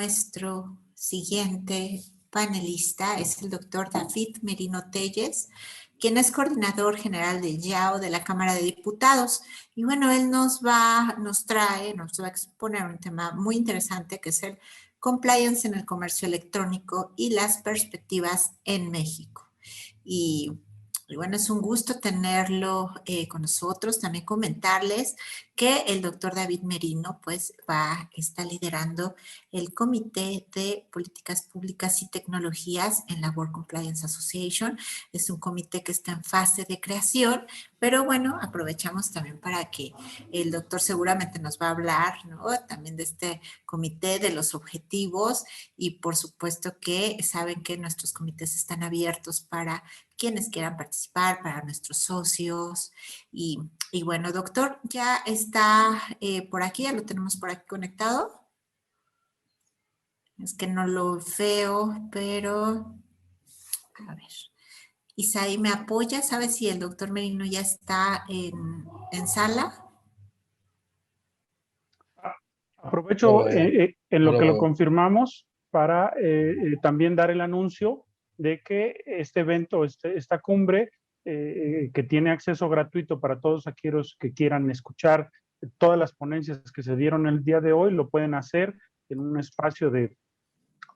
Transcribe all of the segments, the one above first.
nuestro siguiente panelista es el doctor David Merino Telles, quien es coordinador general del YAO de la Cámara de Diputados. Y bueno, él nos va a exponer un tema muy interesante que es el compliance en el comercio electrónico y las perspectivas en México. Y bueno, es un gusto tenerlo con nosotros. También comentarles que el doctor David Merino pues está liderando el Comité de Políticas Públicas y Tecnologías en la World Compliance Association. Es un comité que está en fase de creación, pero bueno, aprovechamos también para que el doctor seguramente nos va a hablar, ¿no? También de este comité, de los objetivos y por supuesto que saben que nuestros comités están abiertos para quienes quieran participar, para nuestros socios. Y bueno, doctor, ya está por aquí, ya lo tenemos por aquí conectado. Es que no lo veo, pero a ver. Isaí, ¿me apoya? ¿Sabe si el doctor Merino ya está en sala? Aprovecho en lo que lo confirmamos para también dar el anuncio de que este evento, esta cumbre, que tiene acceso gratuito para todos aquellos que quieran escuchar todas las ponencias que se dieron el día de hoy, lo pueden hacer en un espacio de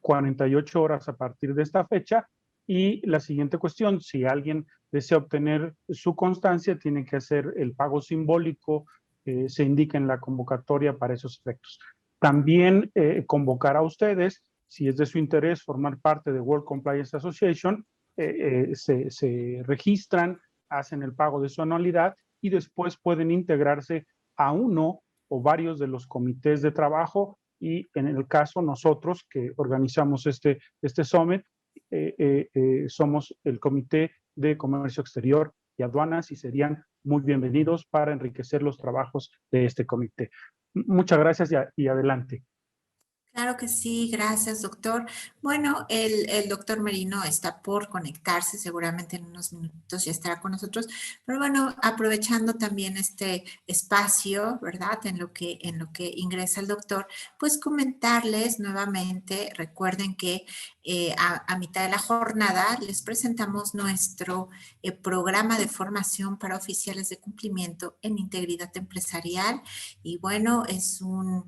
48 horas a partir de esta fecha. Y la siguiente cuestión, si alguien desea obtener su constancia, tiene que hacer el pago simbólico que se indica en la convocatoria para esos efectos. También convocar a ustedes, si es de su interés formar parte de World Compliance Association, se registran, hacen el pago de su anualidad y después pueden integrarse a uno o varios de los comités de trabajo. Y en el caso nosotros que organizamos este summit, somos el Comité de Comercio Exterior y Aduanas y serían muy bienvenidos para enriquecer los trabajos de este comité. Muchas gracias y adelante. Claro que sí, gracias, doctor. Bueno, el doctor Merino está por conectarse, seguramente en unos minutos ya estará con nosotros, pero bueno, aprovechando también este espacio, ¿verdad? En lo que ingresa el doctor, pues comentarles nuevamente, recuerden que a mitad de la jornada les presentamos nuestro programa de formación para oficiales de cumplimiento en integridad empresarial y bueno, es una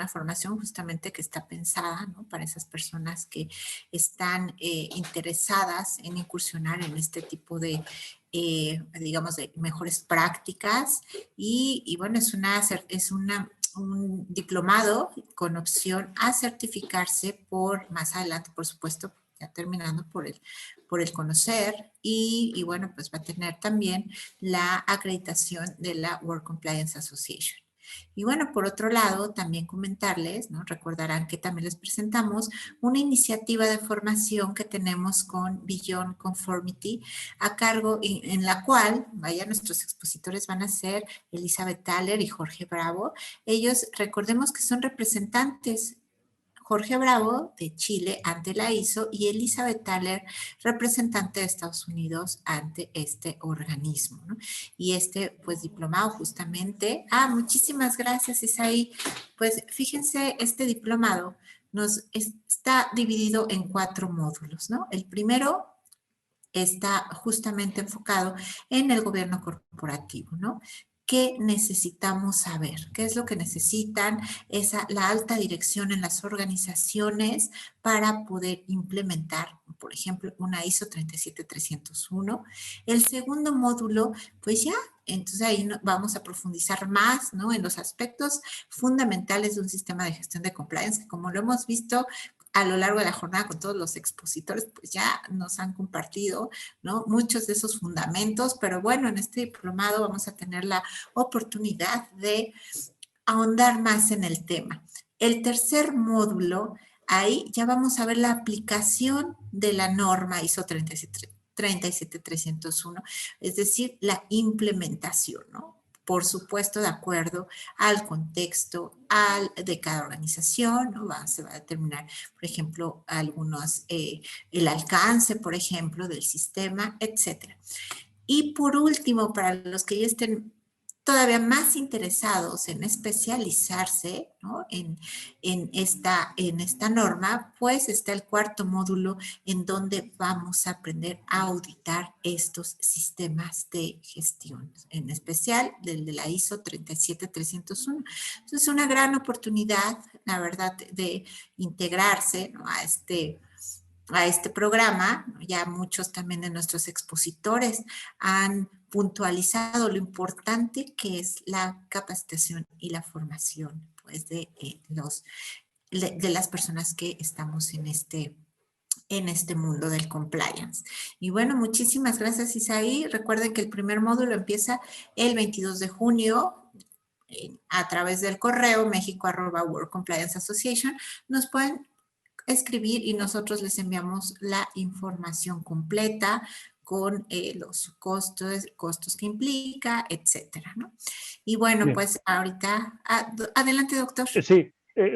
formación justamente que está pensada, ¿no? Para esas personas que están interesadas en incursionar en este tipo de, digamos, de mejores prácticas. Y bueno, es un diplomado con opción a certificarse por más adelante, por supuesto, ya terminando por el conocer. Y bueno, pues va a tener también la acreditación de la World Compliance Association. Y bueno, por otro lado, también comentarles, ¿no? Recordarán que también les presentamos una iniciativa de formación que tenemos con Beyond Conformity a cargo en la cual, vaya, nuestros expositores van a ser Elizabeth Thaler y Jorge Bravo. Ellos, recordemos que son representantes. Jorge Bravo de Chile ante la ISO y Elizabeth Thaler, representante de Estados Unidos ante este organismo, ¿no? Y pues diplomado justamente, muchísimas gracias Isaí, pues fíjense, este diplomado está dividido en 4 módulos, ¿no? El primero está justamente enfocado en el gobierno corporativo, ¿no? ¿Qué necesitamos saber? ¿Qué es lo que necesitan la alta dirección en las organizaciones para poder implementar, por ejemplo, una ISO 37301? El segundo módulo, pues ya, entonces ahí vamos a profundizar más, ¿no? En los aspectos fundamentales de un sistema de gestión de compliance, que como lo hemos visto a lo largo de la jornada con todos los expositores, pues ya nos han compartido, ¿no? Muchos de esos fundamentos, pero bueno, en este diplomado vamos a tener la oportunidad de ahondar más en el tema. El tercer módulo, ahí ya vamos a ver la aplicación de la norma ISO 37301, es decir, la implementación, ¿no? Por supuesto, de acuerdo al contexto de cada organización, ¿no? Se va a determinar, por ejemplo, el alcance, por ejemplo, del sistema, etcétera. Y por último, para los que ya estén todavía más interesados en especializarse, ¿no? en esta norma, pues está el cuarto módulo en donde vamos a aprender a auditar estos sistemas de gestión, en especial del de la ISO 37301. Entonces, es una gran oportunidad, la verdad, de integrarse, ¿no? a este programa. Ya muchos también de nuestros expositores han puntualizado lo importante que es la capacitación y la formación, pues, de las personas que estamos en este mundo del compliance. Y bueno, muchísimas gracias, Isaí. Recuerden que el primer módulo empieza el 22 de junio a través del correo mexico@world-compliance-association. Nos pueden escribir y nosotros les enviamos la información completa con los costos que implica, etcétera, ¿no? Y bueno, Bien. pues ahorita, adelante, doctor. Sí,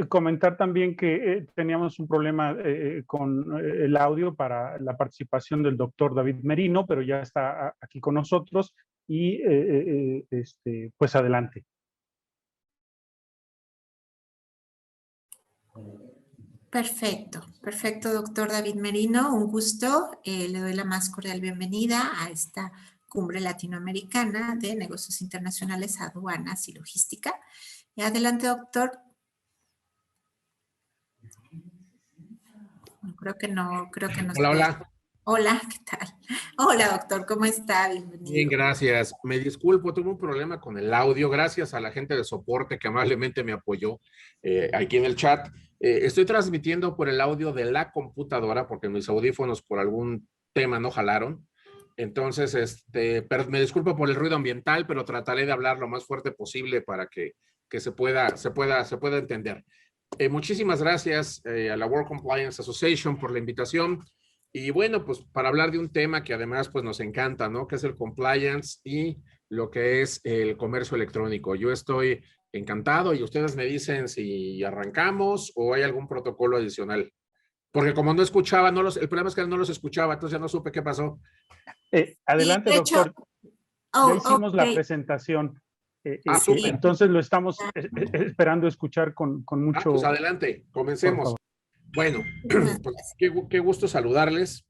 comentar también que teníamos un problema con el audio para la participación del doctor David Merino, pero ya está aquí con nosotros y pues adelante. Perfecto, doctor David Merino, un gusto. Le doy la más cordial bienvenida a esta cumbre latinoamericana de negocios internacionales, aduanas y logística. Adelante, doctor. Creo que no. Hola. Hola, ¿qué tal? Hola, doctor, ¿cómo está? Bienvenido. Bien, gracias. Me disculpo, tuve un problema con el audio. Gracias a la gente de soporte que amablemente me apoyó aquí en el chat. Estoy transmitiendo por el audio de la computadora porque mis audífonos por algún tema no jalaron. Entonces, me disculpo por el ruido ambiental, pero trataré de hablar lo más fuerte posible para que se pueda entender. Muchísimas gracias a la World Compliance Association por la invitación. Y bueno, pues para hablar de un tema que además pues nos encanta, ¿no? Que es el compliance y lo que es el comercio electrónico. Yo estoy encantado y ustedes me dicen si arrancamos o hay algún protocolo adicional. Porque como no escuchaba, el problema es que no los escuchaba, entonces ya no supe qué pasó. Adelante, doctor. Ya hicimos la presentación. Entonces lo estamos esperando escuchar con mucho... pues adelante, comencemos. Bueno, pues qué gusto saludarles.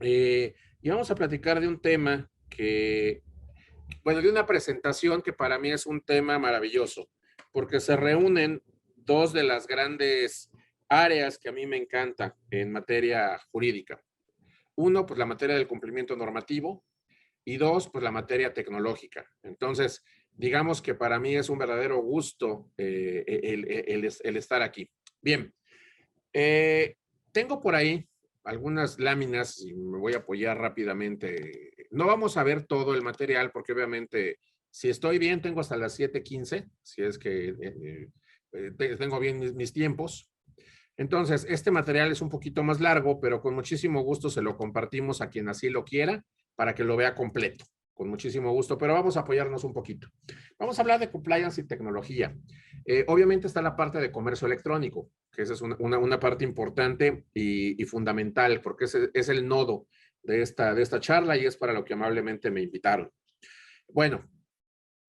Y vamos a platicar de un tema de una presentación que para mí es un tema maravilloso, porque se reúnen dos de las grandes áreas que a mí me encanta en materia jurídica. Uno, pues la materia del cumplimiento normativo, y dos, pues la materia tecnológica. Entonces, digamos que para mí es un verdadero gusto el estar aquí. Bien. Tengo por ahí algunas láminas y me voy a apoyar rápidamente. No vamos a ver todo el material porque obviamente si estoy bien tengo hasta las 7:15, si es que tengo bien mis tiempos. Entonces, este material es un poquito más largo, pero con muchísimo gusto se lo compartimos a quien así lo quiera para que lo vea completo. Con muchísimo gusto, pero vamos a apoyarnos un poquito. Vamos a hablar de compliance y tecnología. Obviamente está la parte de comercio electrónico, que esa es una parte importante y fundamental, porque es el nodo de esta charla y es para lo que amablemente me invitaron. Bueno,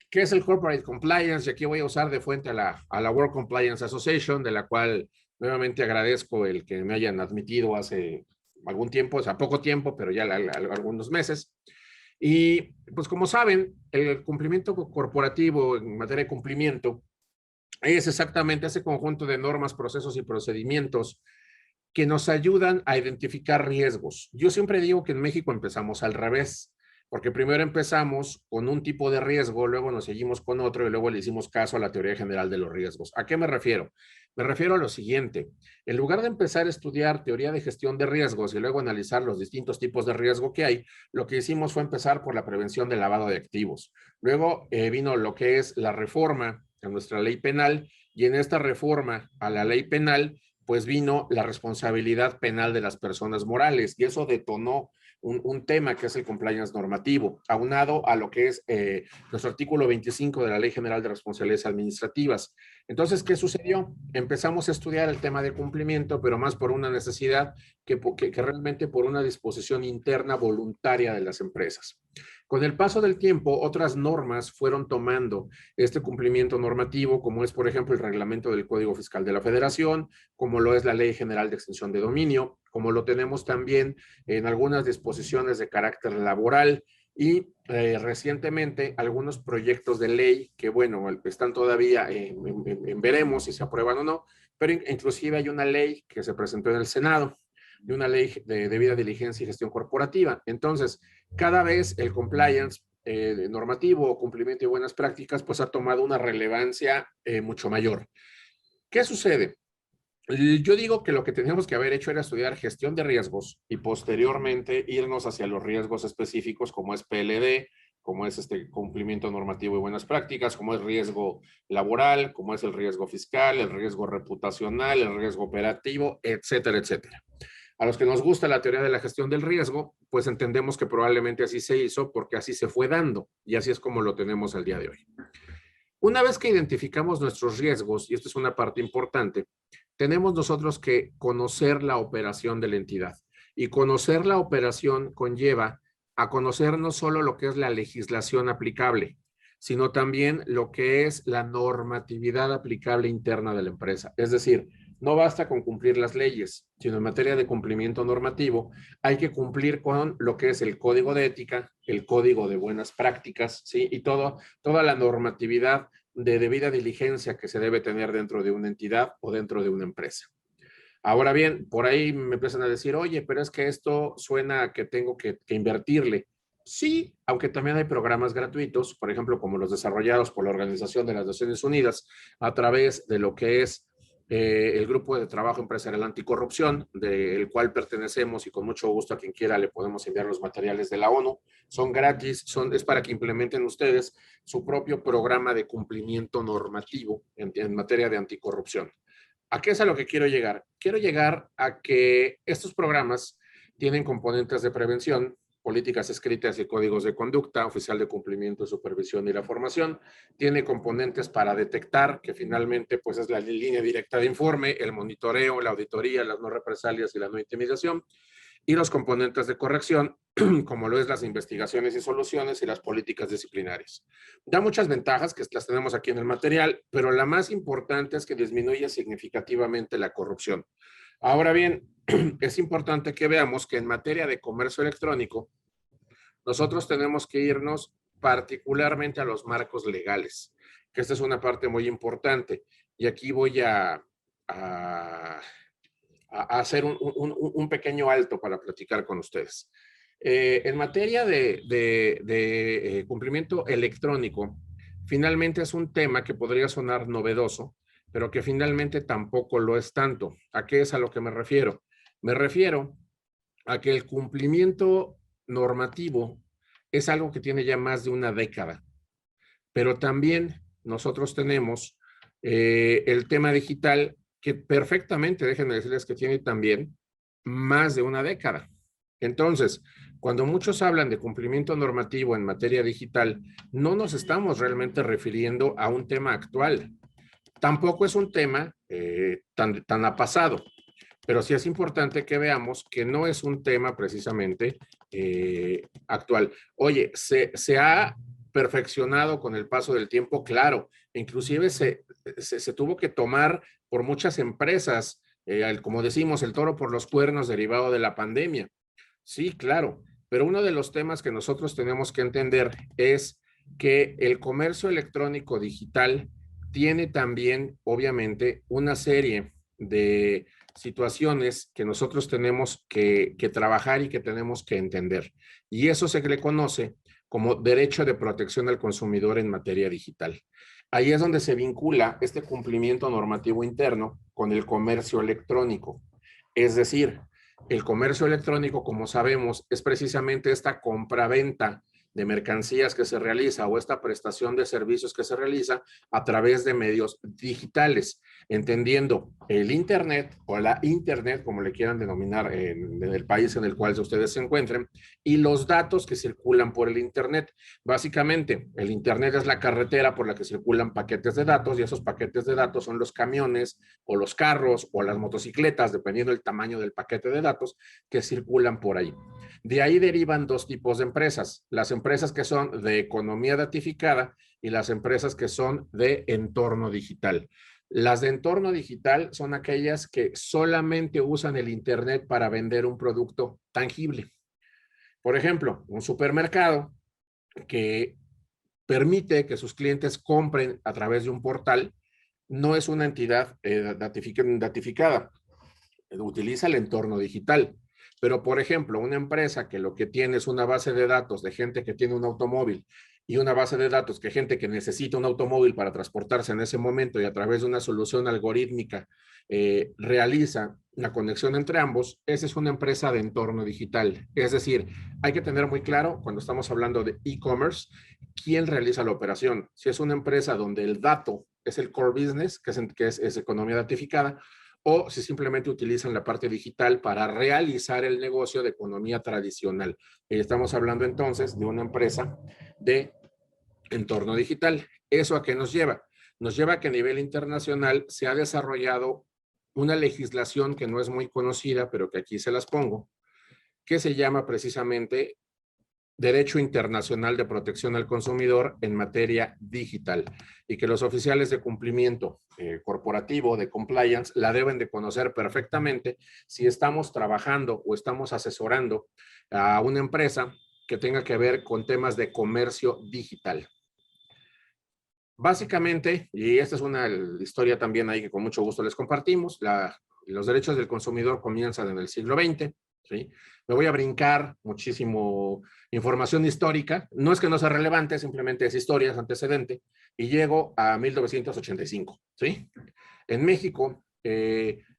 ¿qué es el Corporate Compliance? Y aquí voy a usar de fuente a la World Compliance Association, de la cual nuevamente agradezco el que me hayan admitido hace algún tiempo, o sea, poco tiempo, pero ya algunos meses. Y pues como saben, el cumplimiento corporativo en materia de cumplimiento es exactamente ese conjunto de normas, procesos y procedimientos que nos ayudan a identificar riesgos. Yo siempre digo que en México empezamos al revés, porque primero empezamos con un tipo de riesgo, luego nos seguimos con otro y luego le hicimos caso a la teoría general de los riesgos. ¿A qué me refiero? Me refiero a lo siguiente. En lugar de empezar a estudiar teoría de gestión de riesgos y luego analizar los distintos tipos de riesgo que hay, lo que hicimos fue empezar por la prevención del lavado de activos. Luego vino lo que es la reforma a nuestra ley penal y en esta reforma a la ley penal pues vino la responsabilidad penal de las personas morales y eso detonó un tema que es el compliance normativo, aunado a lo que es nuestro artículo 25 de la Ley General de Responsabilidades Administrativas. Entonces, ¿qué sucedió? Empezamos a estudiar el tema de cumplimiento, pero más por una necesidad que realmente por una disposición interna voluntaria de las empresas. Con el paso del tiempo, otras normas fueron tomando este cumplimiento normativo, como es, por ejemplo, el reglamento del Código Fiscal de la Federación, como lo es la Ley General de Extinción de Dominio, como lo tenemos también en algunas disposiciones de carácter laboral, y recientemente algunos proyectos de ley que, bueno, están todavía en veremos si se aprueban o no, pero inclusive hay una ley que se presentó en el Senado, de una ley de debida diligencia y gestión corporativa. Entonces, cada vez el compliance normativo o cumplimiento de buenas prácticas, pues ha tomado una relevancia mucho mayor. ¿Qué sucede? Yo digo que lo que teníamos que haber hecho era estudiar gestión de riesgos y posteriormente irnos hacia los riesgos específicos como es PLD, como es este cumplimiento normativo y buenas prácticas, como es riesgo laboral, como es el riesgo fiscal, el riesgo reputacional, el riesgo operativo, etcétera, etcétera. A los que nos gusta la teoría de la gestión del riesgo, pues entendemos que probablemente así se hizo porque así se fue dando y así es como lo tenemos al día de hoy. Una vez que identificamos nuestros riesgos, y esto es una parte importante, tenemos nosotros que conocer la operación de la entidad. Y conocer la operación conlleva a conocer no solo lo que es la legislación aplicable, sino también lo que es la normatividad aplicable interna de la empresa. Es decir, no basta con cumplir las leyes, sino en materia de cumplimiento normativo hay que cumplir con lo que es el código de ética, el código de buenas prácticas, ¿sí? Y toda la normatividad de debida diligencia que se debe tener dentro de una entidad o dentro de una empresa. Ahora bien, por ahí me empiezan a decir, oye, pero es que esto suena a que tengo que invertirle. Sí, aunque también hay programas gratuitos, por ejemplo, como los desarrollados por la Organización de las Naciones Unidas a través de lo que es el Grupo de Trabajo Empresarial Anticorrupción, del cual pertenecemos y con mucho gusto a quien quiera le podemos enviar los materiales de la ONU. Son gratis, es para que implementen ustedes su propio programa de cumplimiento normativo en materia de anticorrupción. ¿A qué es a lo que quiero llegar? Quiero llegar a que estos programas tienen componentes de prevención, políticas escritas y códigos de conducta, oficial de cumplimiento, supervisión y la formación. Tiene componentes para detectar, que finalmente pues es la línea directa de informe, el monitoreo, la auditoría, las no represalias y la no intimidación. Y los componentes de corrección, como lo es las investigaciones y soluciones y las políticas disciplinarias. Da muchas ventajas que las tenemos aquí en el material, pero la más importante es que disminuye significativamente la corrupción. Ahora bien, es importante que veamos que en materia de comercio electrónico, nosotros tenemos que irnos particularmente a los marcos legales, que esta es una parte muy importante. Y aquí voy a hacer un pequeño alto para platicar con ustedes. En materia de cumplimiento electrónico, finalmente es un tema que podría sonar novedoso, pero que finalmente tampoco lo es tanto. ¿A qué es a lo que me refiero? Me refiero a que el cumplimiento normativo es algo que tiene ya más de una década, pero también nosotros tenemos el tema digital que perfectamente, déjenme decirles que tiene también más de una década. Entonces, cuando muchos hablan de cumplimiento normativo en materia digital, no nos estamos realmente refiriendo a un tema actual. Tampoco es un tema tan a pasado, pero sí es importante que veamos que no es un tema precisamente actual. Oye, se ha perfeccionado con el paso del tiempo, claro, inclusive se tuvo que tomar por muchas empresas, como decimos, el toro por los cuernos derivado de la pandemia. Sí, claro, pero uno de los temas que nosotros tenemos que entender es que el comercio electrónico digital tiene también, obviamente, una serie de situaciones que nosotros tenemos que trabajar y que tenemos que entender. Y eso se le conoce como derecho de protección al consumidor en materia digital. Ahí es donde se vincula este cumplimiento normativo interno con el comercio electrónico. Es decir, el comercio electrónico, como sabemos, es precisamente esta compraventa de mercancías que se realiza o esta prestación de servicios que se realiza a través de medios digitales, entendiendo el Internet o la Internet, como le quieran denominar en el país en el cual ustedes se encuentren, y los datos que circulan por el Internet. Básicamente, el Internet es la carretera por la que circulan paquetes de datos y esos paquetes de datos son los camiones o los carros o las motocicletas, dependiendo del tamaño del paquete de datos que circulan por ahí. De ahí derivan dos tipos de empresas, las empresas que son de economía datificada y las empresas que son de entorno digital. Las de entorno digital son aquellas que solamente usan el Internet para vender un producto tangible. Por ejemplo, un supermercado que permite que sus clientes compren a través de un portal no es una entidad datificada, utiliza el entorno digital. Pero, por ejemplo, una empresa que lo que tiene es una base de datos de gente que tiene un automóvil y una base de datos que gente que necesita un automóvil para transportarse en ese momento y a través de una solución algorítmica realiza la conexión entre ambos, esa es una empresa de entorno digital. Es decir, hay que tener muy claro cuando estamos hablando de e-commerce, quién realiza la operación. Si es una empresa donde el dato es el core business, que es economía datificada, o si simplemente utilizan la parte digital para realizar el negocio de economía tradicional. Estamos hablando entonces de una empresa de entorno digital. ¿Eso a qué nos lleva? Nos lleva a que a nivel internacional se ha desarrollado una legislación que no es muy conocida, pero que aquí se las pongo, que se llama precisamente Derecho Internacional de Protección al Consumidor en materia digital, y que los oficiales de cumplimiento corporativo, de compliance, la deben de conocer perfectamente si estamos trabajando o estamos asesorando a una empresa que tenga que ver con temas de comercio digital. Básicamente, y esta es una historia también ahí que con mucho gusto les compartimos, los derechos del consumidor comienzan en el siglo XX, ¿sí? Me voy a brincar muchísimo información histórica, no es que no sea relevante, simplemente es historia, es antecedente, y llego a 1985, ¿sí? En México,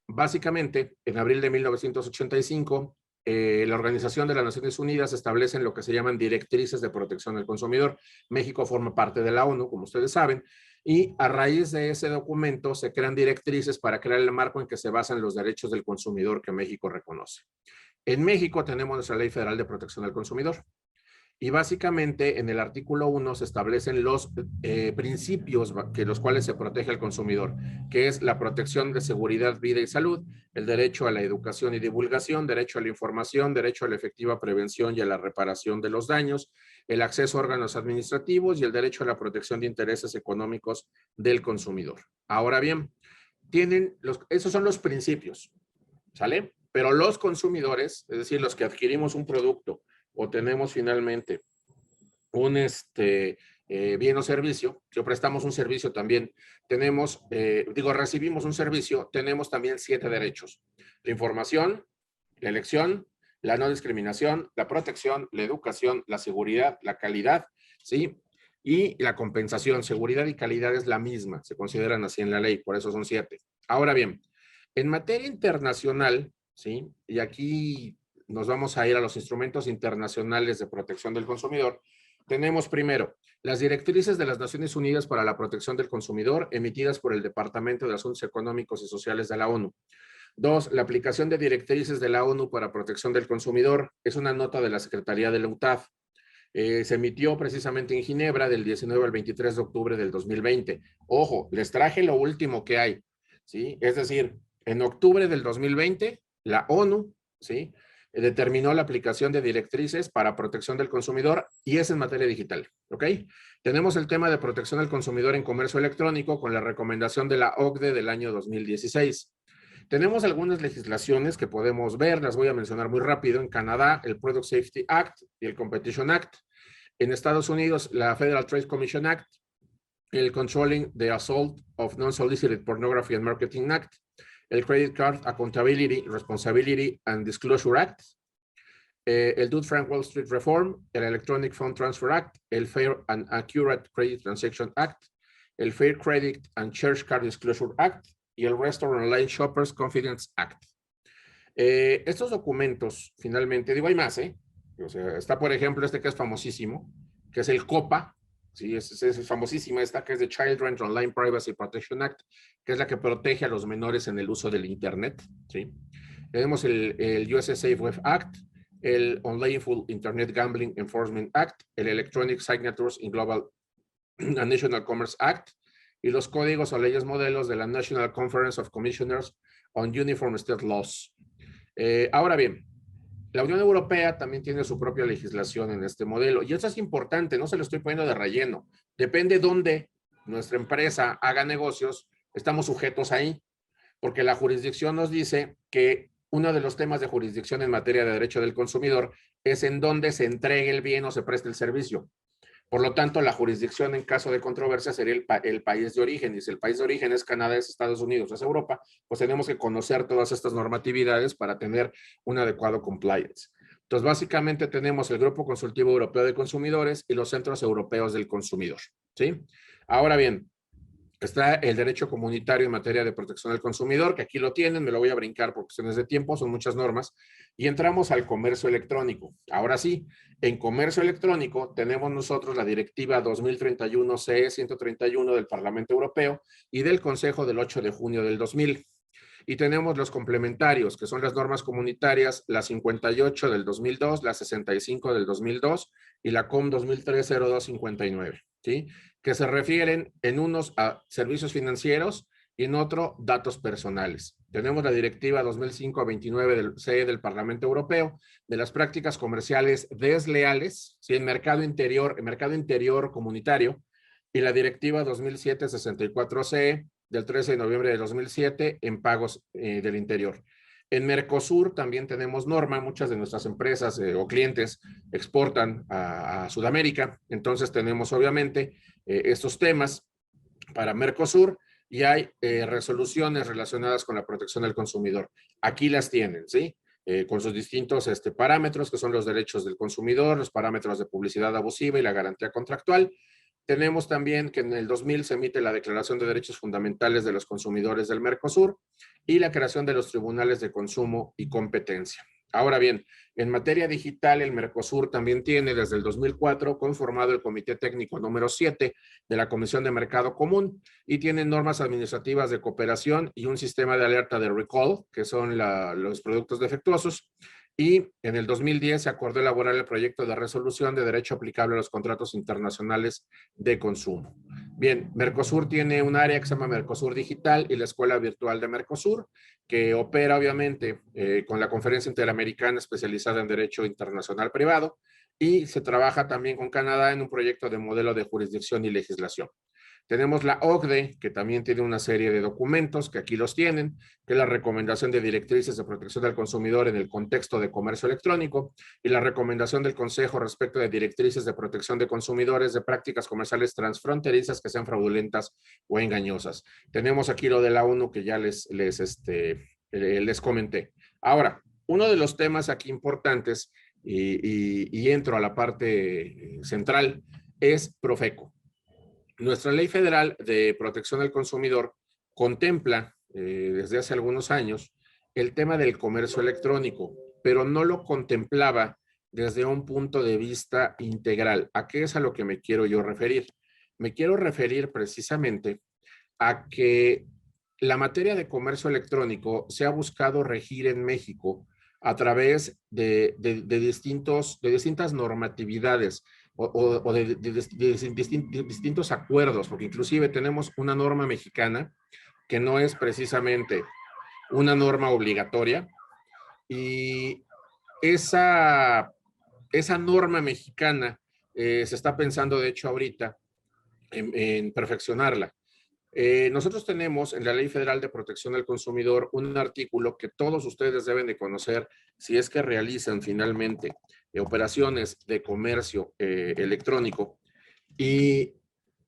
básicamente, en abril de 1985, la Organización de las Naciones Unidas establece lo que se llaman directrices de protección del consumidor. México forma parte de la ONU, como ustedes saben, y a raíz de ese documento se crean directrices para crear el marco en que se basan los derechos del consumidor que México reconoce. En México tenemos nuestra Ley Federal de Protección al Consumidor. Y básicamente en el artículo 1 se establecen los principios que los cuales se protege al consumidor, que es la protección de seguridad, vida y salud, el derecho a la educación y divulgación, derecho a la información, derecho a la efectiva prevención y a la reparación de los daños, el acceso a órganos administrativos y el derecho a la protección de intereses económicos del consumidor. Ahora bien, esos son los principios, ¿sale? Pero los consumidores, es decir, los que adquirimos un producto o tenemos finalmente un bien o servicio, que prestamos un servicio también, recibimos un servicio, tenemos también 7 derechos. La información, la elección, la no discriminación, la protección, la educación, la seguridad, la calidad, ¿sí? Y la compensación. Seguridad y calidad es la misma, se consideran así en la ley, por eso son 7. Ahora bien, en materia internacional, ¿sí? Y aquí nos vamos a ir a los instrumentos internacionales de protección del consumidor. Tenemos primero las directrices de las Naciones Unidas para la protección del consumidor emitidas por el Departamento de Asuntos Económicos y Sociales de la ONU. 2, la aplicación de directrices de la ONU para protección del consumidor. Es una nota de la Secretaría de la UNTAD. Se emitió precisamente en Ginebra del 19 al 23 de octubre del 2020. Ojo, les traje lo último que hay, ¿sí? Es decir, en octubre del 2020, la ONU, ¿sí?, determinó la aplicación de directrices para protección del consumidor y es en materia digital, ¿ok? Tenemos el tema de protección del consumidor en comercio electrónico con la recomendación de la OCDE del año 2016. Tenemos algunas legislaciones que podemos ver, las voy a mencionar muy rápido. En Canadá, el Product Safety Act y el Competition Act. En Estados Unidos, la Federal Trade Commission Act, el Controlling the Assault of Non-Solicited Pornography and Marketing Act, el Credit Card Accountability, Responsibility and Disclosure Act, el Dodd-Frank Wall Street Reform, el Electronic Fund Transfer Act, el Fair and Accurate Credit Transaction Act, el Fair Credit and Charge Card Disclosure Act y el Restaurant Online Shoppers Confidence Act. Estos documentos, finalmente, digo, hay más, O sea, está, por ejemplo, este que es famosísimo, que es el COPPA, ¿sí? Es famosísima esta, que es the Children's Online Privacy Protection Act, que es la que protege a los menores en el uso del Internet, ¿sí? Tenemos el US Safe Web Act, el Unlawful Internet Gambling Enforcement Act, el Electronic Signatures in Global and National Commerce Act, y los códigos o leyes modelos de la National Conference of Commissioners on Uniform State Laws. Ahora bien, la Unión Europea también tiene su propia legislación en este modelo, y eso es importante, no se lo estoy poniendo de relleno. Depende dónde nuestra empresa haga negocios, estamos sujetos ahí, porque la jurisdicción nos dice que uno de los temas de jurisdicción en materia de derecho del consumidor es en dónde se entregue el bien o se preste el servicio. Por lo tanto, la jurisdicción en caso de controversia sería el país de origen. Y si el país de origen es Canadá, es Estados Unidos, es Europa, pues tenemos que conocer todas estas normatividades para tener un adecuado compliance. Entonces, básicamente tenemos el Grupo Consultivo Europeo de Consumidores y los Centros Europeos del Consumidor, ¿sí? Ahora bien, está el derecho comunitario en materia de protección del consumidor, que aquí lo tienen, me lo voy a brincar por cuestiones de tiempo, son muchas normas, y entramos al comercio electrónico. Ahora sí, en comercio electrónico tenemos nosotros la Directiva 2031-CE 131 del Parlamento Europeo y del Consejo del 8 de junio del 2000. Y tenemos los complementarios, que son las normas comunitarias, la 58 del 2002, la 65 del 2002 y la COM 2003-0259, ¿sí? Que se refieren en unos a servicios financieros y en otro datos personales. Tenemos la Directiva 2005-29 del CE del Parlamento Europeo de las prácticas comerciales desleales, ¿sí? En mercado interior comunitario, y la Directiva 2007-64-CE del 13 de noviembre de 2007 en pagos del interior. En Mercosur también tenemos norma, muchas de nuestras empresas o clientes exportan a Sudamérica, entonces tenemos obviamente estos temas para Mercosur y hay resoluciones relacionadas con la protección del consumidor. Aquí las tienen, ¿sí? Con sus distintos parámetros, que son los derechos del consumidor, los parámetros de publicidad abusiva y la garantía contractual. Tenemos también que en el 2000 se emite la Declaración de Derechos Fundamentales de los Consumidores del Mercosur y la creación de los tribunales de consumo y competencia. Ahora bien, en materia digital, el Mercosur también tiene desde el 2004 conformado el Comité Técnico número 7 de la Comisión de Mercado Común y tiene normas administrativas de cooperación y un sistema de alerta de recall, que son los productos defectuosos. Y en el 2010 se acordó elaborar el proyecto de resolución de derecho aplicable a los contratos internacionales de consumo. Bien, Mercosur tiene un área que se llama Mercosur Digital y la Escuela Virtual de Mercosur, que opera obviamente con la Conferencia Interamericana especializada en Derecho Internacional Privado, y se trabaja también con Canadá en un proyecto de modelo de jurisdicción y legislación. Tenemos la OCDE, que también tiene una serie de documentos, que aquí los tienen, que es la recomendación de directrices de protección del consumidor en el contexto de comercio electrónico y la recomendación del Consejo respecto de directrices de protección de consumidores de prácticas comerciales transfronterizas que sean fraudulentas o engañosas. Tenemos aquí lo de la ONU que ya les comenté. Ahora, uno de los temas aquí importantes, y entro a la parte central, es Profeco. Nuestra Ley Federal de Protección del Consumidor contempla desde hace algunos años el tema del comercio electrónico, pero no lo contemplaba desde un punto de vista integral. ¿A qué es a lo que me quiero yo referir? Me quiero referir precisamente a que la materia de comercio electrónico se ha buscado regir en México a través de distintas normatividades o de distintos acuerdos, porque inclusive tenemos una norma mexicana que no es precisamente una norma obligatoria, y esa norma mexicana se está pensando, de hecho, ahorita en perfeccionarla. Nosotros tenemos en la Ley Federal de Protección del Consumidor un artículo que todos ustedes deben de conocer si es que realizan finalmente operaciones de comercio electrónico, y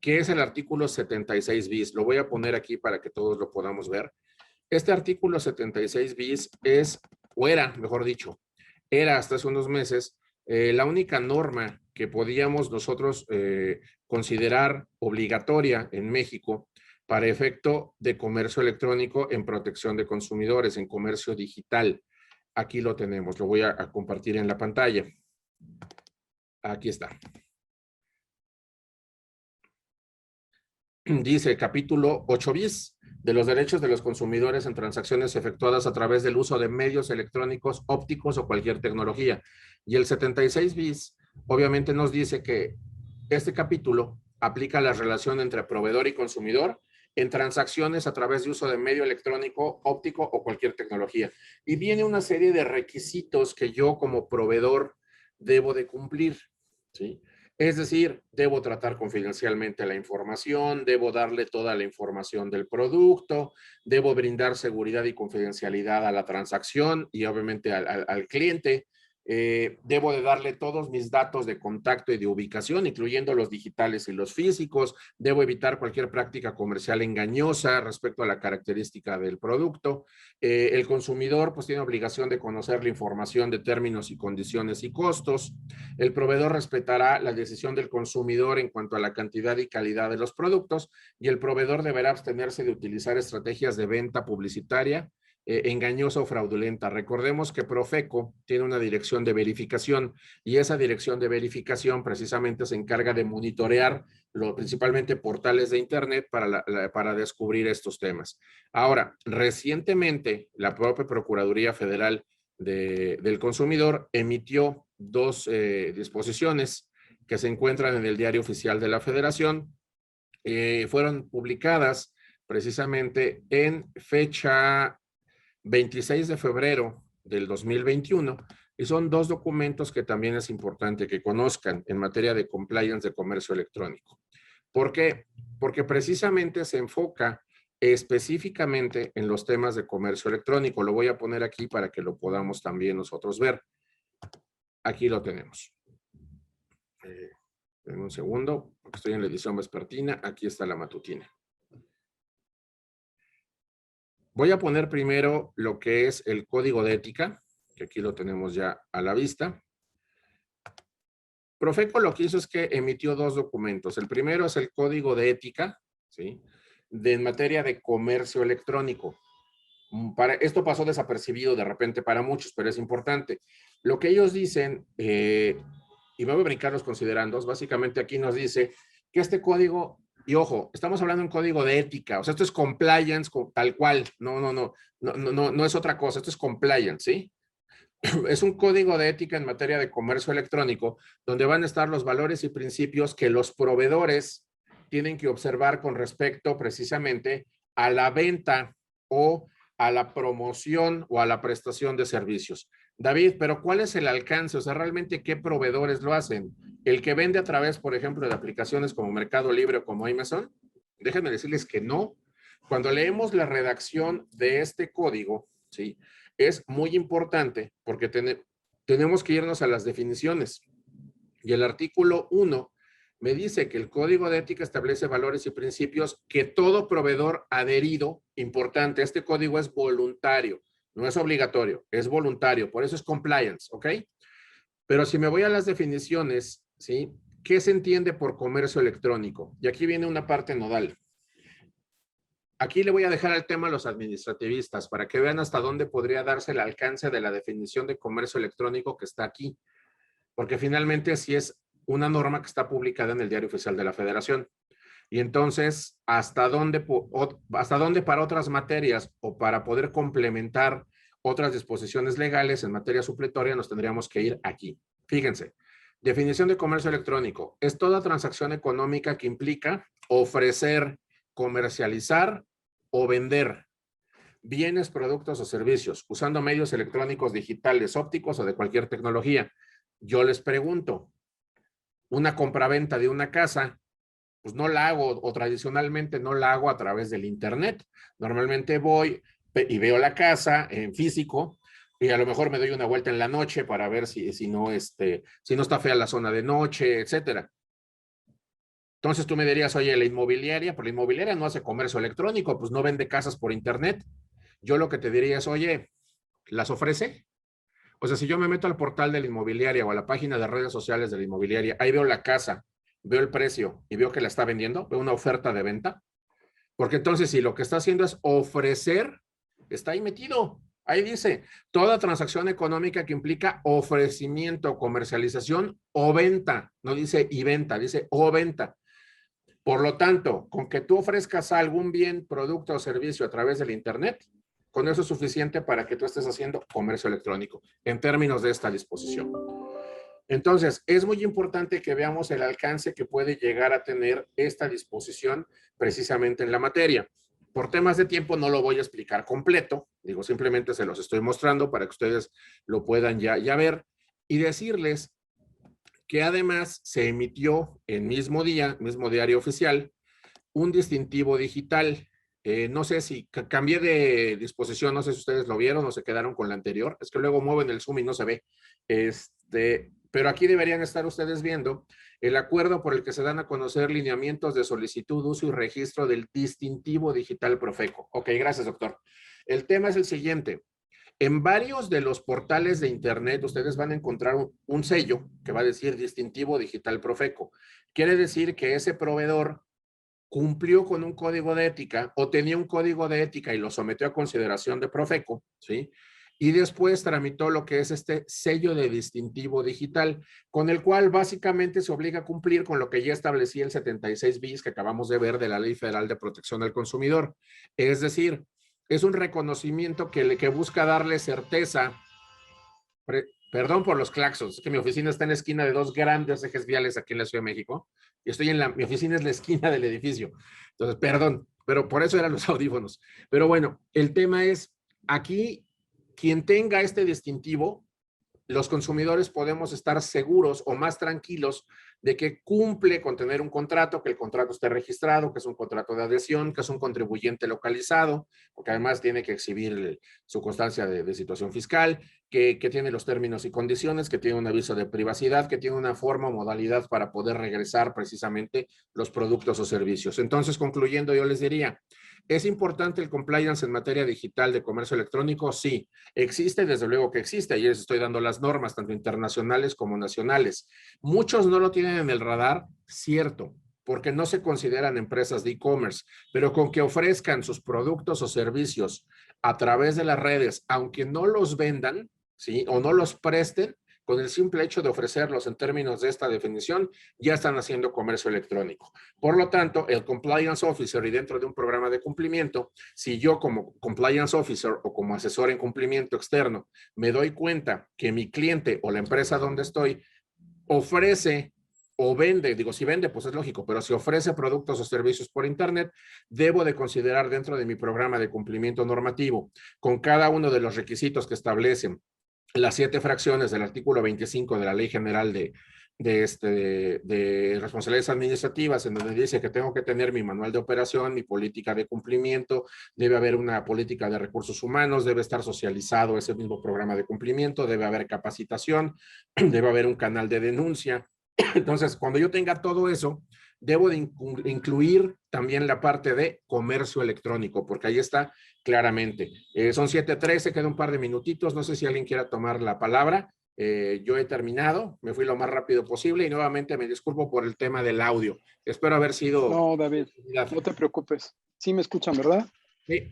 que es el artículo 76 bis. Lo voy a poner aquí para que todos lo podamos ver. Este artículo 76 bis era hasta hace unos meses la única norma que podíamos nosotros considerar obligatoria en México para efecto de comercio electrónico en protección de consumidores, en comercio digital. Aquí lo tenemos, lo voy a compartir en la pantalla. Aquí está. dice capítulo 8 bis, de los derechos de los consumidores en transacciones efectuadas a través del uso de medios electrónicos, ópticos o cualquier tecnología. Y el 76 bis, obviamente nos dice que este capítulo aplica la relación entre proveedor y consumidor en transacciones a través de uso de medio electrónico, óptico o cualquier tecnología. Y viene una serie de requisitos que yo como proveedor debo de cumplir, ¿sí? Es decir, debo tratar confidencialmente la información, debo darle toda la información del producto, debo brindar seguridad y confidencialidad a la transacción y obviamente al cliente. Debo de darle todos mis datos de contacto y de ubicación, incluyendo los digitales y los físicos. Debo evitar cualquier práctica comercial engañosa respecto a la característica del producto. El consumidor pues tiene obligación de conocer la información de términos y condiciones y costos. El proveedor respetará la decisión del consumidor en cuanto a la cantidad y calidad de los productos y el proveedor deberá abstenerse de utilizar estrategias de venta publicitaria engañosa o fraudulenta. Recordemos que Profeco tiene una dirección de verificación y esa dirección de verificación precisamente se encarga de monitorear principalmente portales de internet para descubrir estos temas. Ahora, recientemente la propia Procuraduría Federal del Consumidor emitió dos disposiciones que se encuentran en el Diario Oficial de la Federación. Fueron publicadas precisamente en fecha 26 de febrero del 2021 y son dos documentos que también es importante que conozcan en materia de compliance de comercio electrónico. ¿Por qué? Porque precisamente se enfoca específicamente en los temas de comercio electrónico. Lo voy a poner aquí para que lo podamos también nosotros ver. Aquí lo tenemos. En un segundo, porque estoy en la edición vespertina. Aquí está la matutina. Voy a poner primero lo que es el código de ética, que aquí lo tenemos ya a la vista. Profeco lo que hizo es que emitió dos documentos. El primero es el código de ética, ¿sí? En materia de comercio electrónico. Esto pasó desapercibido de repente para muchos, pero es importante. Lo que ellos dicen, y me voy a brincar los considerandos, básicamente aquí nos dice que este código, y ojo, estamos hablando de un código de ética, o sea, esto es compliance tal cual, no es otra cosa, esto es compliance, ¿sí? Es un código de ética en materia de comercio electrónico, donde van a estar los valores y principios que los proveedores tienen que observar con respecto precisamente a la venta o a la promoción o a la prestación de servicios. David, pero ¿cuál es el alcance? O sea, ¿realmente qué proveedores lo hacen? ¿El que vende a través, por ejemplo, de aplicaciones como Mercado Libre o como Amazon? Déjenme decirles que no. Cuando leemos la redacción de este código, ¿sí? Es muy importante porque tenemos que irnos a las definiciones. Y el artículo 1 me dice que el Código de Ética establece valores y principios que todo proveedor adherido, importante, este código es voluntario, no es obligatorio, es voluntario, por eso es compliance, ¿ok? Pero si me voy a las definiciones, ¿sí? ¿Qué se entiende por comercio electrónico? Y aquí viene una parte nodal. Aquí le voy a dejar el tema a los administrativistas para que vean hasta dónde podría darse el alcance de la definición de comercio electrónico que está aquí, porque finalmente sí es una norma que está publicada en el Diario Oficial de la Federación. Y entonces, ¿hasta dónde para otras materias o para poder complementar otras disposiciones legales en materia supletoria nos tendríamos que ir aquí? Fíjense, definición de comercio electrónico. Es toda transacción económica que implica ofrecer, comercializar o vender bienes, productos o servicios usando medios electrónicos digitales, ópticos o de cualquier tecnología. Yo les pregunto, una compraventa de una casa, pues no la hago, o tradicionalmente no la hago a través del internet. Normalmente voy y veo la casa en físico y a lo mejor me doy una vuelta en la noche para ver si no está fea la zona de noche, etcétera. Entonces tú me dirías, oye, la inmobiliaria no hace comercio electrónico, pues no vende casas por internet. Yo lo que te diría es, oye, ¿las ofrece? O sea, si yo me meto al portal de la inmobiliaria o a la página de redes sociales de la inmobiliaria, ahí veo la casa, veo el precio y veo que la está vendiendo, veo una oferta de venta. Porque entonces si lo que está haciendo es ofrecer, está ahí metido. Ahí dice, toda transacción económica que implica ofrecimiento, comercialización o venta. No dice y venta, dice o venta. Por lo tanto, con que tú ofrezcas algún bien, producto o servicio a través del Internet, con eso es suficiente para que tú estés haciendo comercio electrónico en términos de esta disposición. Entonces, es muy importante que veamos el alcance que puede llegar a tener esta disposición precisamente en la materia. Por temas de tiempo no lo voy a explicar completo, digo, simplemente se los estoy mostrando para que ustedes lo puedan ya ver y decirles que además se emitió el mismo día, mismo diario oficial, un distintivo digital. No sé si cambié de disposición, no sé si ustedes lo vieron o se quedaron con la anterior. Es que luego mueven el zoom y no se ve. Pero aquí deberían estar ustedes viendo el acuerdo por el que se dan a conocer lineamientos de solicitud, uso y registro del distintivo digital Profeco. Ok, gracias, doctor. El tema es el siguiente. En varios de los portales de Internet ustedes van a encontrar un sello que va a decir distintivo digital Profeco. Quiere decir que ese proveedor cumplió con un código de ética o tenía un código de ética y lo sometió a consideración de Profeco, ¿sí? Y después tramitó lo que es este sello de distintivo digital, con el cual básicamente se obliga a cumplir con lo que ya establecía el 76 bis que acabamos de ver de la Ley Federal de Protección al Consumidor. Es decir, es un reconocimiento que busca darle certeza. Perdón por los claxons, es que mi oficina está en la esquina de dos grandes ejes viales aquí en la Ciudad de México. Y mi oficina es la esquina del edificio. Entonces, perdón, pero por eso eran los audífonos. Pero bueno, el tema es, aquí, quien tenga este distintivo, los consumidores podemos estar seguros o más tranquilos de que cumple con tener un contrato, que el contrato esté registrado, que es un contrato de adhesión, que es un contribuyente localizado, porque además tiene que exhibir su constancia de situación fiscal, que tiene los términos y condiciones, que tiene un aviso de privacidad, que tiene una forma o modalidad para poder regresar precisamente los productos o servicios. Entonces, concluyendo, yo les diría, ¿es importante el compliance en materia digital de comercio electrónico? Sí. ¿Existe? Desde luego que existe. Ayer les estoy dando las normas, tanto internacionales como nacionales. Muchos no lo tienen en el radar, cierto, porque no se consideran empresas de e-commerce, pero con que ofrezcan sus productos o servicios a través de las redes, aunque no los vendan, ¿sí? O no los presten, con el simple hecho de ofrecerlos en términos de esta definición, ya están haciendo comercio electrónico. Por lo tanto, el Compliance Officer y dentro de un programa de cumplimiento, si yo como Compliance Officer o como asesor en cumplimiento externo me doy cuenta que mi cliente o la empresa donde estoy ofrece o vende, digo, si vende, pues es lógico, pero si ofrece productos o servicios por Internet, debo de considerar dentro de mi programa de cumplimiento normativo, con cada uno de los requisitos que establecen las 7 fracciones del artículo 25 de la Ley General de responsabilidades administrativas, en donde dice que tengo que tener mi manual de operación, mi política de cumplimiento, debe haber una política de recursos humanos, debe estar socializado ese mismo programa de cumplimiento, debe haber capacitación, debe haber un canal de denuncia. Entonces, cuando yo tenga todo eso, debo de incluir también la parte de comercio electrónico, porque ahí está claramente. Son 7:13, queda un par de minutitos, no sé si alguien quiera tomar la palabra. Yo he terminado, me fui lo más rápido posible y nuevamente me disculpo por el tema del audio. Espero haber sido... No, David, no te preocupes. Sí me escuchan, ¿verdad? Sí.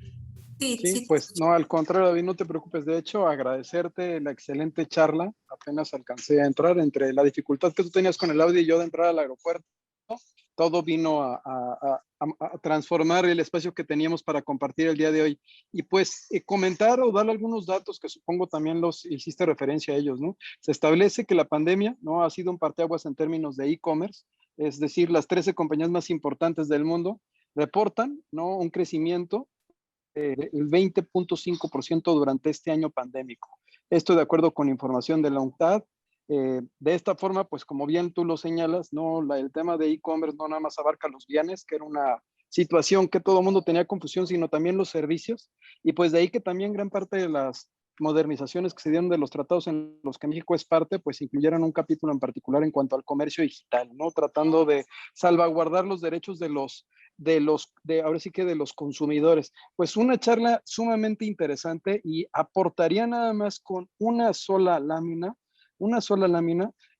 Sí, pues no, al contrario, David, no te preocupes. De hecho, agradecerte la excelente charla. Apenas alcancé a entrar entre la dificultad que tú tenías con el audio y yo de entrar al aeropuerto. Todo vino a transformar el espacio que teníamos para compartir el día de hoy. Y pues comentar o darle algunos datos que supongo también los hiciste referencia a ellos, ¿no? Se establece que la pandemia, ¿no?, ha sido un parteaguas en términos de e-commerce, es decir, las 13 compañías más importantes del mundo reportan, ¿no?, un crecimiento del 20.5% durante este año pandémico. Esto de acuerdo con información de la UNCTAD. De esta forma, pues como bien tú lo señalas, no, el tema de e-commerce no nada más abarca los bienes, que era una situación que todo el mundo tenía confusión, sino también los servicios. Y pues de ahí que también gran parte de las modernizaciones que se dieron de los tratados en los que México es parte, pues incluyeron un capítulo en particular en cuanto al comercio digital, ¿no? Tratando de salvaguardar los derechos ahora sí que de los consumidores. Pues una charla sumamente interesante y aportaría nada más con una sola lámina,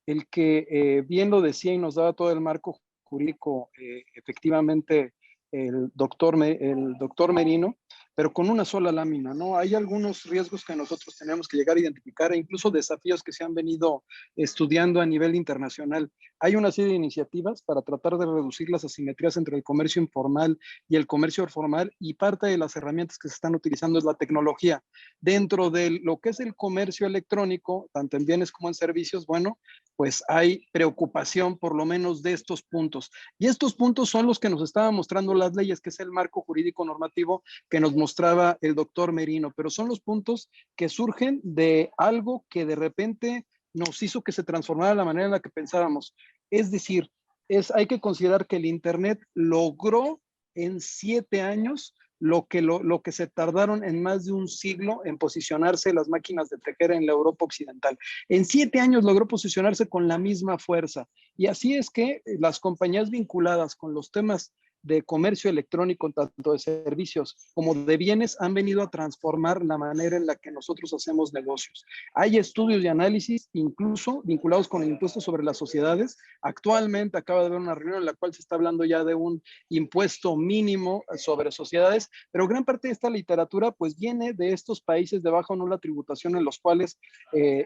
el que bien lo decía y nos daba todo el marco jurídico, efectivamente, el doctor Merino, pero con una sola lámina, ¿no? Hay algunos riesgos que nosotros tenemos que llegar a identificar e incluso desafíos que se han venido estudiando a nivel internacional. Hay una serie de iniciativas para tratar de reducir las asimetrías entre el comercio informal y el comercio formal, y parte de las herramientas que se están utilizando es la tecnología. Dentro de lo que es el comercio electrónico, tanto en bienes como en servicios, bueno, pues hay preocupación por lo menos de estos puntos. Y estos puntos son los que nos estaban mostrando las leyes, que es el marco jurídico normativo que nos mostraba el doctor Merino, pero son los puntos que surgen de algo que de repente nos hizo que se transformara la manera en la que pensábamos. Es decir, hay que considerar que el Internet logró en 7 años lo que se tardaron en más de un siglo en posicionarse las máquinas de tejer en la Europa occidental. En 7 años logró posicionarse con la misma fuerza. Y así es que las compañías vinculadas con los temas de comercio electrónico, tanto de servicios como de bienes, han venido a transformar la manera en la que nosotros hacemos negocios. Hay estudios y análisis, incluso vinculados con el impuesto sobre las sociedades. Actualmente acaba de haber una reunión en la cual se está hablando ya de un impuesto mínimo sobre sociedades, pero gran parte de esta literatura pues viene de estos países de baja o nula tributación, en los cuales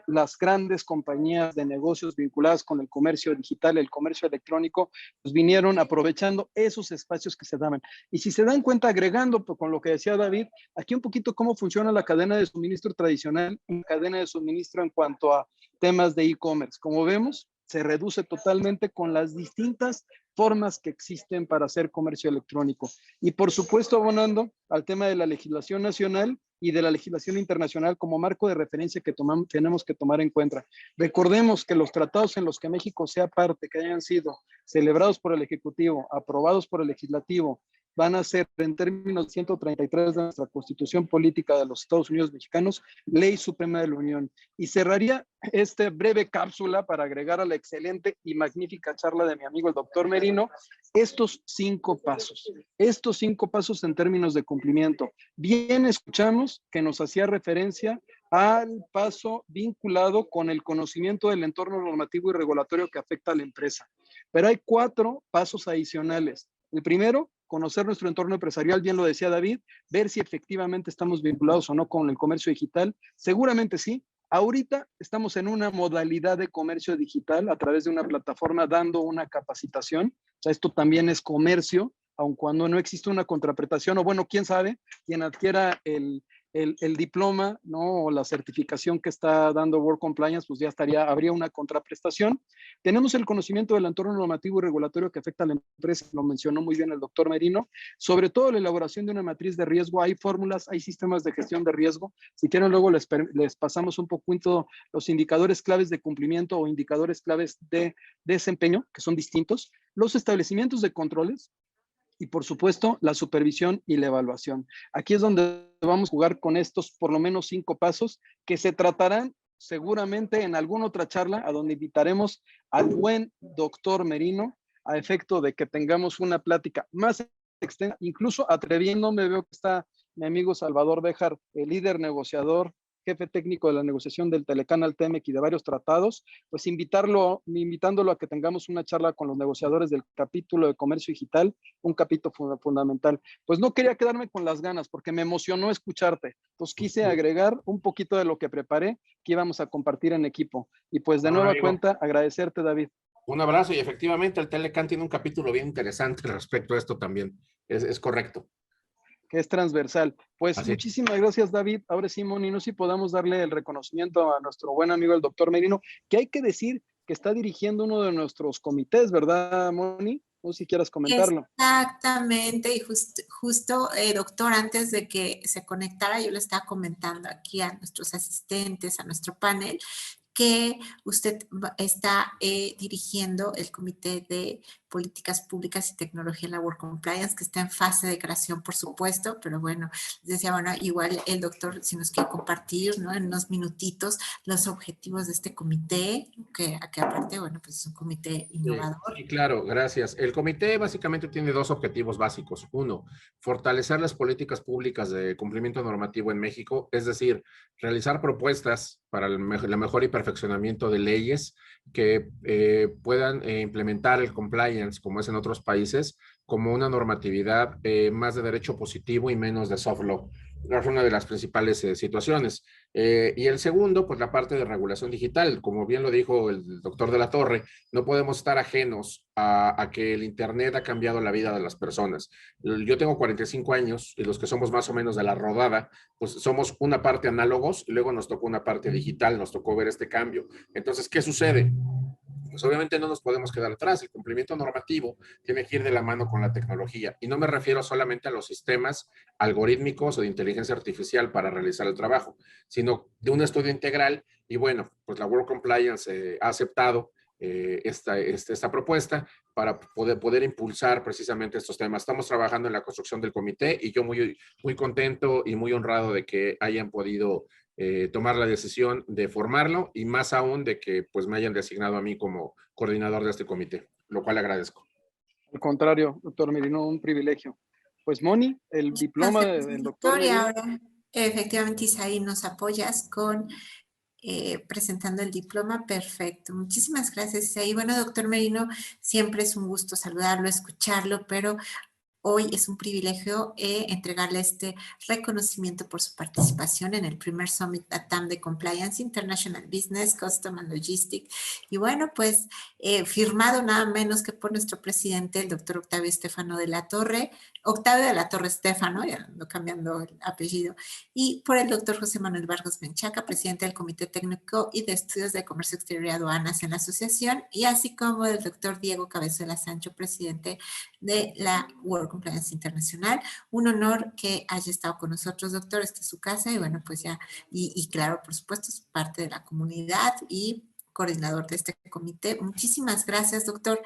las grandes compañías de negocios vinculadas con el comercio digital, el comercio electrónico, pues vinieron aprovechando esos espacios que se daban. Y si se dan cuenta, agregando pues, con lo que decía David, aquí un poquito cómo funciona la cadena de suministro tradicional y la cadena de suministro en cuanto a temas de e-commerce. Como vemos, se reduce totalmente con las distintas formas que existen para hacer comercio electrónico. Y por supuesto, abonando al tema de la legislación nacional y de la legislación internacional como marco de referencia que tenemos que tomar en cuenta. Recordemos que los tratados en los que México sea parte, que hayan sido celebrados por el Ejecutivo, aprobados por el Legislativo, van a ser, en términos 133 de nuestra Constitución Política de los Estados Unidos Mexicanos, Ley Suprema de la Unión. Y cerraría esta breve cápsula para agregar a la excelente y magnífica charla de mi amigo el doctor Merino, estos 5 pasos. Estos 5 pasos en términos de cumplimiento. Bien escuchamos que nos hacía referencia al paso vinculado con el conocimiento del entorno normativo y regulatorio que afecta a la empresa. Pero hay 4 pasos adicionales. El primero, conocer nuestro entorno empresarial, bien lo decía David, ver si efectivamente estamos vinculados o no con el comercio digital. Seguramente sí. Ahorita estamos en una modalidad de comercio digital a través de una plataforma dando una capacitación. O sea, esto también es comercio, aun cuando no existe una contraprestación, o bueno, quién sabe, quien adquiera el diploma, ¿no? O la certificación que está dando World Compliance, pues ya habría una contraprestación. Tenemos el conocimiento del entorno normativo y regulatorio que afecta a la empresa, lo mencionó muy bien el doctor Merino, sobre todo la elaboración de una matriz de riesgo. Hay fórmulas, hay sistemas de gestión de riesgo. Si quieren, luego les pasamos un poquito los indicadores claves de cumplimiento o indicadores claves de desempeño, que son distintos, los establecimientos de controles, y por supuesto la supervisión y la evaluación. Aquí es donde vamos a jugar con estos por lo menos 5 pasos que se tratarán seguramente en alguna otra charla, a donde invitaremos al buen doctor Merino a efecto de que tengamos una plática más extensa, incluso atreviéndome, veo que está mi amigo Salvador Béjar, el líder negociador, jefe técnico de la negociación del Telecanal TEMEC y de varios tratados, pues invitándolo a que tengamos una charla con los negociadores del capítulo de comercio digital, un capítulo fundamental. Pues no quería quedarme con las ganas porque me emocionó escucharte. Pues quise agregar un poquito de lo que preparé que íbamos a compartir en equipo. Y pues de nueva cuenta, agradecerte, David. Un abrazo, y efectivamente el Telecan tiene un capítulo bien interesante respecto a esto también. Es correcto. Que es transversal. Pues así. Muchísimas gracias, David. Ahora sí, Moni, no sé si podamos darle el reconocimiento a nuestro buen amigo el doctor Merino, que hay que decir que está dirigiendo uno de nuestros comités, ¿verdad, Moni? No sé si quieras comentarlo. Exactamente, y justo doctor, antes de que se conectara, yo le estaba comentando aquí a nuestros asistentes, a nuestro panel, que usted está dirigiendo el Comité de Políticas Públicas y Tecnología en la World Compliance, que está en fase de creación, por supuesto, pero bueno, les decía, bueno, igual el doctor, si nos quiere compartir, ¿no? En unos minutitos, los objetivos de este comité, que aparte, bueno, pues es un comité innovador. Sí, claro, gracias. El comité básicamente tiene 2 objetivos básicos. 1, fortalecer las políticas públicas de cumplimiento normativo en México, es decir, realizar propuestas para la mejor y perfeccionamiento de leyes que puedan implementar el compliance, como es en otros países, como una normatividad más de derecho positivo y menos de soft law. Es una de las principales situaciones. Y el segundo, pues la parte de regulación digital. Como bien lo dijo el doctor de la Torre, no podemos estar ajenos a que el Internet ha cambiado la vida de las personas. Yo tengo 45 años y los que somos más o menos de la rodada, pues somos una parte análogos y luego nos tocó una parte digital, nos tocó ver este cambio. Entonces, ¿qué sucede? Pues obviamente no nos podemos quedar atrás. El cumplimiento normativo tiene que ir de la mano con la tecnología. Y no me refiero solamente a los sistemas algorítmicos o de inteligencia artificial para realizar el trabajo, sino de un estudio integral. Y bueno, pues la World Compliance ha aceptado esta propuesta para poder impulsar precisamente estos temas. Estamos trabajando en la construcción del comité y yo muy contento y muy honrado de que hayan podido tomar la decisión de formarlo y más aún de que pues me hayan designado a mí como coordinador de este comité, lo cual agradezco. Al contrario, doctor Merino, un privilegio. Pues Moni, el diploma del doctor Merino. Ahora, efectivamente, Isaí, nos apoyas con presentando el diploma. Perfecto. Muchísimas gracias, Isaí. Bueno, doctor Merino, siempre es un gusto saludarlo, escucharlo, pero hoy es un privilegio entregarle este reconocimiento por su participación en el primer Summit LATAM de Compliance International Business, Custom and Logistics. Y bueno, pues firmado nada menos que por nuestro presidente, el doctor Octavio de la Torre Estefano, ya ando cambiando el apellido, y por el doctor José Manuel Vargas Menchaca, presidente del Comité Técnico y de Estudios de Comercio Exterior y Aduanas en la asociación, y así como del doctor Diego Cabezuela Sancho, presidente de la World Compliance Internacional. Un honor que haya estado con nosotros, doctor. Esta es su casa y bueno, pues ya, y claro, por supuesto, es parte de la comunidad y coordinador de este comité. Muchísimas gracias, doctor.